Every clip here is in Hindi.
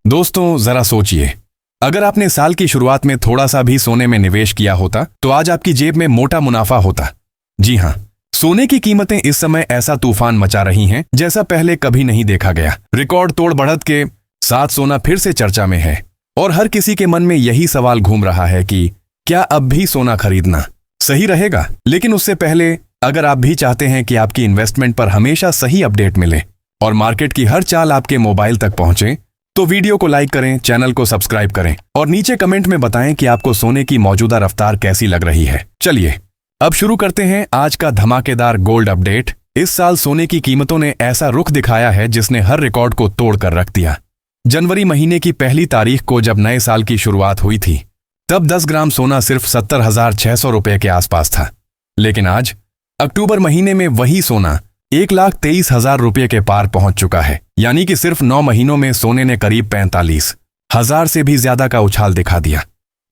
दोस्तों जरा सोचिए, अगर आपने साल की शुरुआत में थोड़ा सा भी सोने में निवेश किया होता तो आज आपकी जेब में मोटा मुनाफा होता। जी हाँ, सोने की कीमतें इस समय ऐसा तूफान मचा रही हैं जैसा पहले कभी नहीं देखा गया। रिकॉर्ड तोड़ बढ़त के साथ सोना फिर से चर्चा में है और हर किसी के मन में यही सवाल घूम रहा है कि क्या अब भी सोना खरीदना सही रहेगा। लेकिन उससे पहले अगर आप भी चाहते हैं कि आपकी इन्वेस्टमेंट पर हमेशा सही अपडेट मिले और मार्केट की हर चाल आपके मोबाइल तक पहुंचे तो वीडियो को लाइक करें, चैनल को सब्सक्राइब करें और नीचे कमेंट में बताएं कि आपको सोने की मौजूदा रफ्तार कैसी लग रही है। चलिए अब शुरू करते हैं आज का धमाकेदार गोल्ड अपडेट। इस साल सोने की कीमतों ने ऐसा रुख दिखाया है जिसने हर रिकॉर्ड को तोड़ कर रख दिया। जनवरी महीने की पहली तारीख को जब नए साल की शुरुआत हुई थी तब 10 ग्राम सोना सिर्फ 70,600 रुपए के आसपास था। लेकिन आज अक्टूबर महीने में वही सोना 1,23,000 रुपये के पार पहुंच चुका है। यानी कि सिर्फ 9 महीनों में सोने ने करीब 45,000 से भी ज्यादा का उछाल दिखा दिया।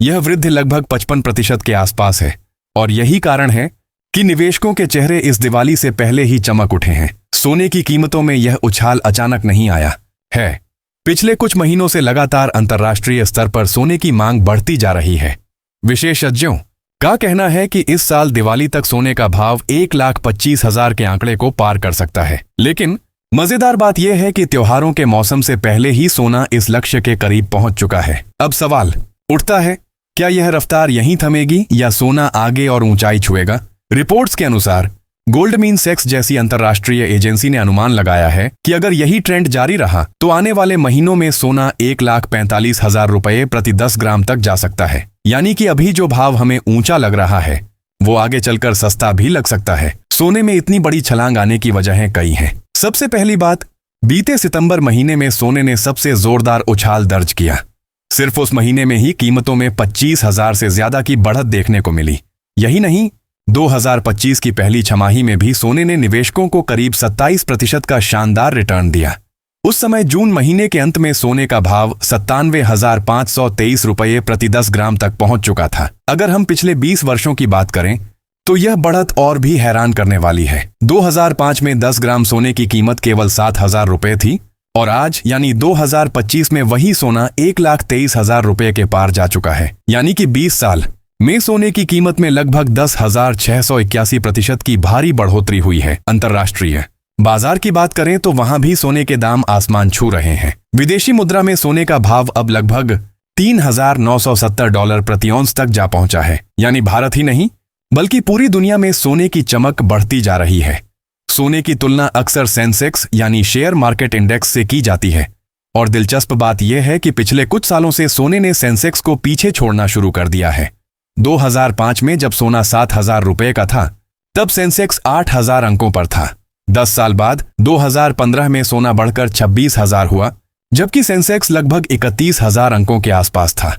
यह वृद्धि लगभग 55% के आसपास है और यही कारण है कि निवेशकों के चेहरे इस दिवाली से पहले ही चमक उठे हैं। सोने की कीमतों में यह उछाल अचानक नहीं आया है। पिछले कुछ महीनों से लगातार अंतर्राष्ट्रीय स्तर पर सोने की मांग बढ़ती जा रही है। विशेषज्ञों का कहना है कि इस साल दिवाली तक सोने का भाव 1,25,000 के आंकड़े को पार कर सकता है। लेकिन मजेदार बात यह है कि त्योहारों के मौसम से पहले ही सोना इस लक्ष्य के करीब पहुंच चुका है। अब सवाल उठता है, क्या यह रफ्तार यहीं थमेगी या सोना आगे और ऊंचाई छुएगा? रिपोर्ट्स के अनुसार गोल्डमैन-सैक्स जैसी अंतर्राष्ट्रीय एजेंसी ने अनुमान लगाया है कि अगर यही ट्रेंड जारी रहा तो आने वाले महीनों में सोना 1,45,000 रुपये प्रति 10 ग्राम तक जा सकता है। यानी कि अभी जो भाव हमें ऊंचा लग रहा है वो आगे चलकर सस्ता भी लग सकता है। सोने में इतनी बड़ी छलांग आने की वजहें कई हैं। सबसे पहली बात, बीते सितंबर महीने में सोने ने सबसे जोरदार उछाल दर्ज किया। सिर्फ उस महीने में ही कीमतों में 25,000 से ज्यादा की बढ़त देखने को मिली। यही नहीं, 2025 की पहली छमाही में भी सोने ने निवेशकों को करीब 27% का शानदार रिटर्न दिया। उस समय जून महीने के अंत में सोने का भाव 97,523 रुपये प्रति 10 ग्राम तक पहुंच चुका था। अगर हम पिछले 20 वर्षों की बात करें तो यह बढ़त और भी हैरान करने वाली है। 2005 में 10 ग्राम सोने की कीमत केवल 7,000 रुपये थी और आज यानी 2025 में वही सोना 1,23,000 रुपये के पार जा चुका है। यानी कि 20 साल में सोने की कीमत में लगभग 10,681% की भारी बढ़ोतरी हुई है। अंतर्राष्ट्रीय बाजार की बात करें तो वहां भी सोने के दाम आसमान छू रहे हैं। विदेशी मुद्रा में सोने का भाव अब लगभग $3,970 प्रति औंस तक जा पहुंचा है। यानी भारत ही नहीं बल्कि पूरी दुनिया में सोने की चमक बढ़ती जा रही है। सोने की तुलना अक्सर सेंसेक्स यानी शेयर मार्केट इंडेक्स से की जाती है और दिलचस्प बात यह है कि पिछले कुछ सालों से सोने ने सेंसेक्स को पीछे छोड़ना शुरू कर दिया है। 2005 में जब सोना 7,000 रुपये का था तब सेंसेक्स 8,000 अंकों पर था। 10 साल बाद 2015 में सोना बढ़कर 26,000 हुआ जबकि सेंसेक्स लगभग 31,000 अंकों के आसपास था।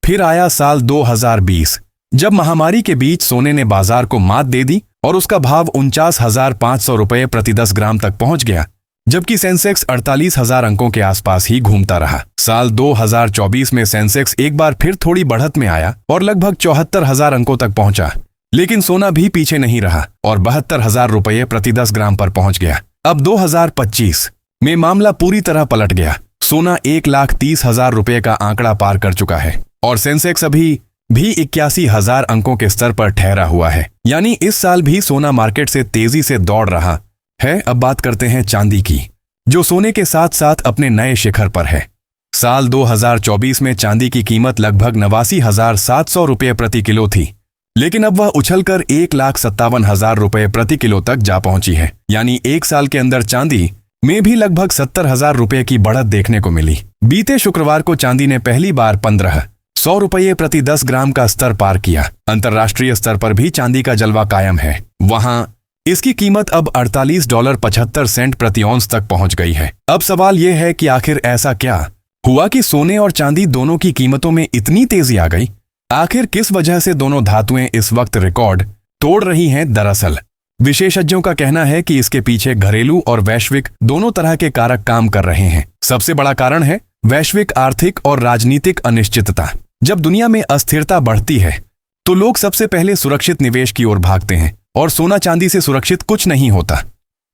फिर आया साल 2020 जब महामारी के बीच सोने ने बाजार को मात दे दी और उसका भाव 49,500 रुपये प्रति 10 ग्राम तक पहुंच गया जबकि सेंसेक्स 48,000 अंकों के आसपास ही घूमता रहा। साल 2024 में सेंसेक्स एक बार फिर थोड़ी बढ़त में आया और लगभग 74,000 अंकों तक पहुंचा। लेकिन सोना भी पीछे नहीं रहा और 72,000 रुपये प्रति 10 ग्राम पर पहुंच गया। अब 2025 में मामला पूरी तरह पलट गया। सोना 1,30,000 रुपये का आंकड़ा पार कर चुका है और सेंसेक्स अभी भी 81,000 अंकों के स्तर पर ठहरा हुआ है। यानी इस साल भी सोना मार्केट से तेजी से दौड़ रहा है। अब बात करते हैं चांदी की, जो सोने के साथ साथ अपने नए शिखर पर है। साल 2024 में चांदी की कीमत लगभग 89,700 रुपये प्रति किलो थी, लेकिन अब वह उछलकर 1,57,000 रुपये प्रति किलो तक जा पहुंची है। यानी एक साल के अंदर चांदी में भी लगभग 70,000 रुपये की बढ़त देखने को मिली। बीते शुक्रवार को चांदी ने पहली बार 1,500 रुपये प्रति 10 ग्राम का स्तर पार किया। अंतर्राष्ट्रीय स्तर पर भी चांदी का जलवा कायम है। वहां इसकी कीमत अब $48.75 प्रति औंस तक पहुंच गई है। अब सवाल यह है कि आखिर ऐसा क्या हुआ कि सोने और चांदी दोनों की कीमतों में इतनी तेजी आ गई? आखिर किस वजह से दोनों धातुएं इस वक्त रिकॉर्ड तोड़ रही हैं? दरअसल विशेषज्ञों का कहना है कि इसके पीछे घरेलू और वैश्विक दोनों तरह के कारक काम कर रहे हैं। सबसे बड़ा कारण है वैश्विक आर्थिक और राजनीतिक अनिश्चितता। जब दुनिया में अस्थिरता बढ़ती है तो लोग सबसे पहले सुरक्षित निवेश की ओर भागते हैं और सोना चांदी से सुरक्षित कुछ नहीं होता।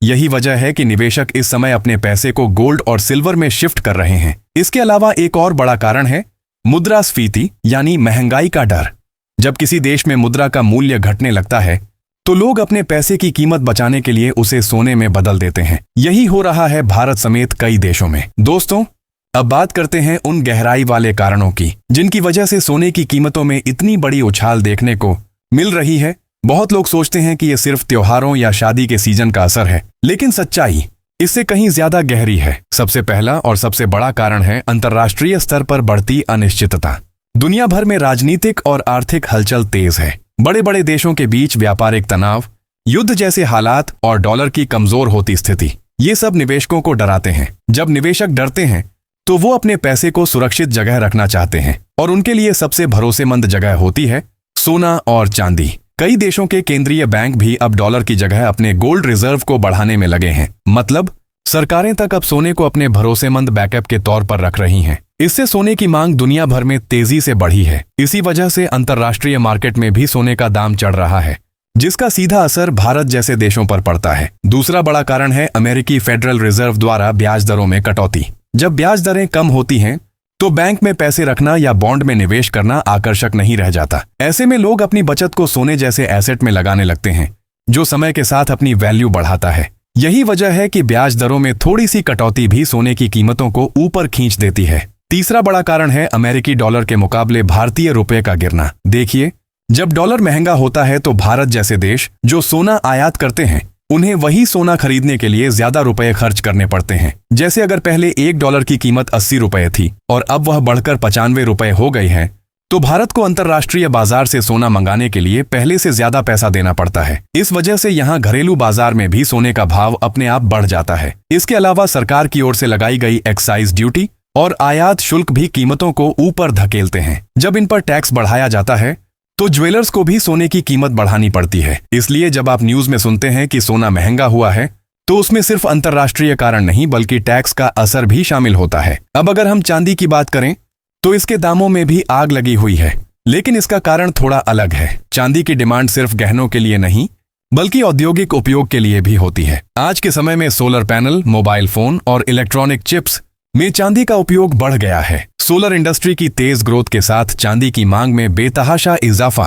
यही वजह है कि निवेशक इस समय अपने पैसे को गोल्ड और सिल्वर में शिफ्ट कर रहे हैं। इसके अलावा एक और बड़ा कारण है मुद्रास्फीति यानी महंगाई का डर। जब किसी देश में मुद्रा का मूल्य घटने लगता है तो लोग अपने पैसे की कीमत बचाने के लिए उसे सोने में बदल देते हैं। यही हो रहा है भारत समेत कई देशों में। दोस्तों, अब बात करते हैं उन गहराई वाले कारणों की जिनकी वजह से सोने की कीमतों में इतनी बड़ी उछाल देखने को मिल रही है। बहुत लोग सोचते हैं कि यह सिर्फ त्योहारों या शादी के सीजन का असर है, लेकिन सच्चाई इससे कहीं ज्यादा गहरी है। सबसे पहला और सबसे बड़ा कारण है अंतर्राष्ट्रीय स्तर पर बढ़ती अनिश्चितता। दुनिया भर में राजनीतिक और आर्थिक हलचल तेज है। बड़े बड़े देशों के बीच व्यापारिक तनाव, युद्ध जैसे हालात और डॉलर की कमजोर होती स्थिति, ये सब निवेशकों को डराते हैं। जब निवेशक डरते हैं तो वो अपने पैसे को सुरक्षित जगह रखना चाहते हैं और उनके लिए सबसे भरोसेमंद जगह होती है सोना और चांदी। कई देशों के केंद्रीय बैंक भी अब डॉलर की जगह अपने गोल्ड रिजर्व को बढ़ाने में लगे हैं। मतलब सरकारें तक अब सोने को अपने भरोसेमंद बैकअप के तौर पर रख रही हैं। इससे सोने की मांग दुनिया भर में तेजी से बढ़ी है। इसी वजह से अंतर्राष्ट्रीय मार्केट में भी सोने का दाम चढ़ रहा है, जिसका सीधा असर भारत जैसे देशों पर पड़ता है। दूसरा बड़ा कारण है अमेरिकी फेडरल रिजर्व द्वारा ब्याज दरों में कटौती। जब ब्याज दरें कम होती हैं तो बैंक में पैसे रखना या बॉन्ड में निवेश करना आकर्षक नहीं रह जाता। ऐसे में लोग अपनी बचत को सोने जैसे एसेट में लगाने लगते हैं, जो समय के साथ अपनी वैल्यू बढ़ाता है। यही वजह है कि ब्याज दरों में थोड़ी सी कटौती भी सोने की कीमतों को ऊपर खींच देती है। तीसरा बड़ा कारण है अमेरिकी डॉलर के मुकाबले भारतीय रुपए का गिरना। देखिए, जब डॉलर महंगा होता है तो भारत जैसे देश जो सोना आयात करते हैं, उन्हें वही सोना खरीदने के लिए ज्यादा रुपए खर्च करने पड़ते हैं। जैसे अगर पहले $1 की कीमत 80 रुपए थी और अब वह बढ़कर 95 रुपए हो गई है, तो भारत को अंतर्राष्ट्रीय बाजार से सोना मंगाने के लिए पहले से ज्यादा पैसा देना पड़ता है। इस वजह से यहाँ घरेलू बाजार में भी सोने का भाव अपने आप बढ़ जाता है। इसके अलावा सरकार की ओर से लगाई गई एक्साइज ड्यूटी और आयात शुल्क भी कीमतों को ऊपर धकेलते हैं। जब इन पर टैक्स बढ़ाया जाता है तो ज्वेलर्स को भी सोने की कीमत बढ़ानी पड़ती है। इसलिए जब आप न्यूज में सुनते हैं कि सोना महंगा हुआ है तो उसमें सिर्फ अंतर्राष्ट्रीय कारण नहीं बल्कि टैक्स का असर भी शामिल होता है। अब अगर हम चांदी की बात करें तो इसके दामों में भी आग लगी हुई है, लेकिन इसका कारण थोड़ा अलग है। चांदी की डिमांड सिर्फ गहनों के लिए नहीं बल्कि औद्योगिक उपयोग के लिए भी होती है। आज के समय में सोलर पैनल, मोबाइल फोन और इलेक्ट्रॉनिक चिप्स में चांदी का उपयोग बढ़ गया है। सोलर इंडस्ट्री की तेज ग्रोथ के साथ चांदी की मांग में बेतहाशा इजाफा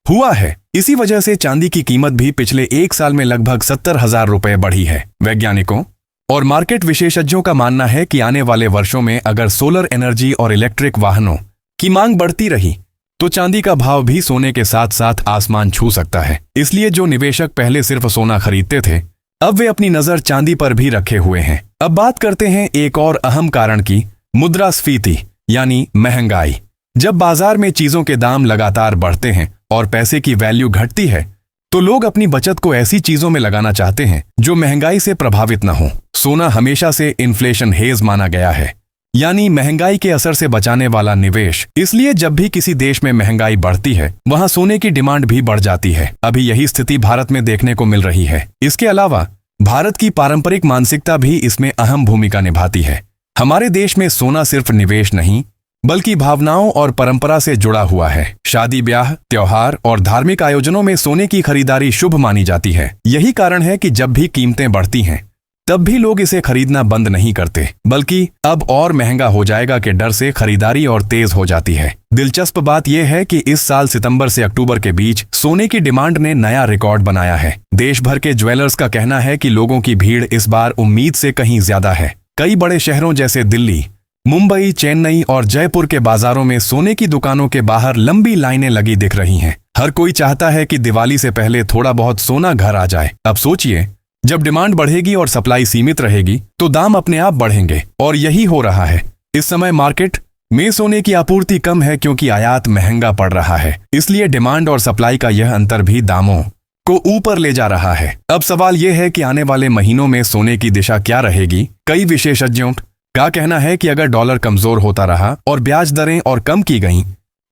हुआ है। इसी वजह से चांदी की कीमत भी पिछले 1 साल में लगभग 70,000 रुपए बढ़ी है। वैज्ञानिकों और मार्केट विशेषज्ञों का मानना है कि आने वाले वर्षों में अगर सोलर एनर्जी और इलेक्ट्रिक वाहनों की मांग बढ़ती रही तो चांदी का भाव भी सोने के साथ साथ आसमान छू सकता है। इसलिए जो निवेशक पहले सिर्फ सोना खरीदते थे, अब वे अपनी नजर चांदी पर भी रखे हुए हैं। अब बात करते हैं एक और अहम कारण की, मुद्रास्फीति यानी महंगाई। जब बाजार में चीजों के दाम लगातार बढ़ते हैं और पैसे की वैल्यू घटती है तो लोग अपनी बचत को ऐसी चीजों में लगाना चाहते हैं जो महंगाई से प्रभावित न हो। सोना हमेशा से इन्फ्लेशन हेज माना गया है, यानी महंगाई के असर से बचाने वाला निवेश। इसलिए जब भी किसी देश में महंगाई बढ़ती है वहां सोने की डिमांड भी बढ़ जाती है। अभी यही स्थिति भारत में देखने को मिल रही है। इसके अलावा भारत की पारंपरिक मानसिकता भी इसमें अहम भूमिका निभाती है। हमारे देश में सोना सिर्फ निवेश नहीं बल्कि भावनाओं और परंपरा से जुड़ा हुआ है। शादी ब्याह, त्योहार और धार्मिक आयोजनों में सोने की खरीदारी शुभ मानी जाती है। यही कारण है कि जब भी कीमतें बढ़ती हैं तब भी लोग इसे खरीदना बंद नहीं करते, बल्कि अब और महंगा हो जाएगा के डर से खरीदारी और तेज हो जाती है। दिलचस्प बात यह है कि इस साल सितंबर से अक्टूबर के बीच सोने की डिमांड ने नया रिकॉर्ड बनाया है। देश भर के ज्वेलर्स का कहना है कि लोगों की भीड़ इस बार उम्मीद से कहीं ज्यादा है। कई बड़े शहरों जैसे दिल्ली, मुंबई, चेन्नई और जयपुर के बाजारों में सोने की दुकानों के बाहर लंबी लाइनें लगी दिख रही हैं। हर कोई चाहता है कि दिवाली से पहले थोड़ा बहुत सोना घर आ जाए। अब सोचिए, जब डिमांड बढ़ेगी और सप्लाई सीमित रहेगी तो दाम अपने आप बढ़ेंगे, और यही हो रहा है। इस समय मार्केट में सोने की आपूर्ति कम है क्योंकि आयात महंगा पड़ रहा है। इसलिए डिमांड और सप्लाई का यह अंतर भी दामों को ऊपर ले जा रहा है। अब सवाल यह है कि आने वाले महीनों में सोने की दिशा क्या रहेगी। कई विशेषज्ञों का कहना है कि अगर डॉलर कमजोर होता रहा और ब्याज दरें और कम की गईं,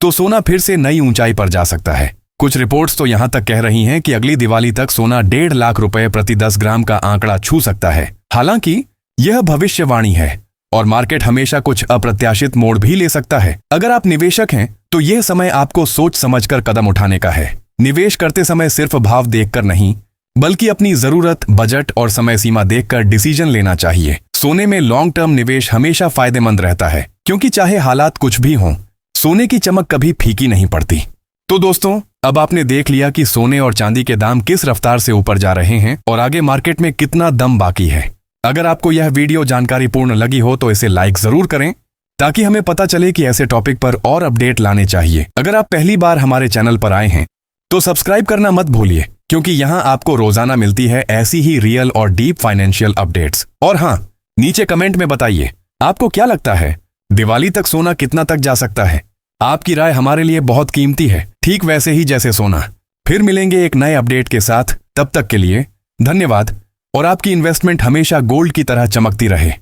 तो सोना फिर से नई ऊंचाई पर जा सकता है। कुछ रिपोर्ट्स तो यहां तक कह रही हैं कि अगली दिवाली तक सोना 1.5 लाख रुपए प्रति 10 ग्राम का आंकड़ा छू सकता है। हालांकि यह भविष्यवाणी है और मार्केट हमेशा कुछ अप्रत्याशित मोड़ भी ले सकता है। अगर आप निवेशक हैं तो यह समय आपको सोच समझकर कदम उठाने का है। निवेश करते समय सिर्फ भाव देखकर नहीं बल्कि अपनी जरूरत, बजट और समय सीमा देखकर डिसीजन लेना चाहिए। सोने में लॉन्ग टर्म निवेश हमेशा फायदेमंद रहता है, क्योंकि चाहे हालात कुछ भी हों, सोने की चमक कभी फीकी नहीं पड़ती। तो दोस्तों, अब आपने देख लिया कि सोने और चांदी के दाम किस रफ्तार से ऊपर जा रहे हैं और आगे मार्केट में कितना दम बाकी है। अगर आपको यह वीडियो जानकारीपूर्ण लगी हो तो इसे लाइक जरूर करें, ताकि हमें पता चले कि ऐसे टॉपिक पर और अपडेट लाने चाहिए। अगर आप पहली बार हमारे चैनल पर आए हैं तो सब्सक्राइब करना मत भूलिए, क्योंकि यहाँ आपको रोजाना मिलती है ऐसी ही रियल और डीप फाइनेंशियल अपडेट्स। और हाँ, नीचे कमेंट में बताइए आपको क्या लगता है, दिवाली तक सोना कितना तक जा सकता है। आपकी राय हमारे लिए बहुत कीमती है, ठीक वैसे ही जैसे सोना। फिर मिलेंगे एक नए अपडेट के साथ, तब तक के लिए धन्यवाद और आपकी इन्वेस्टमेंट हमेशा गोल्ड की तरह चमकती रहे।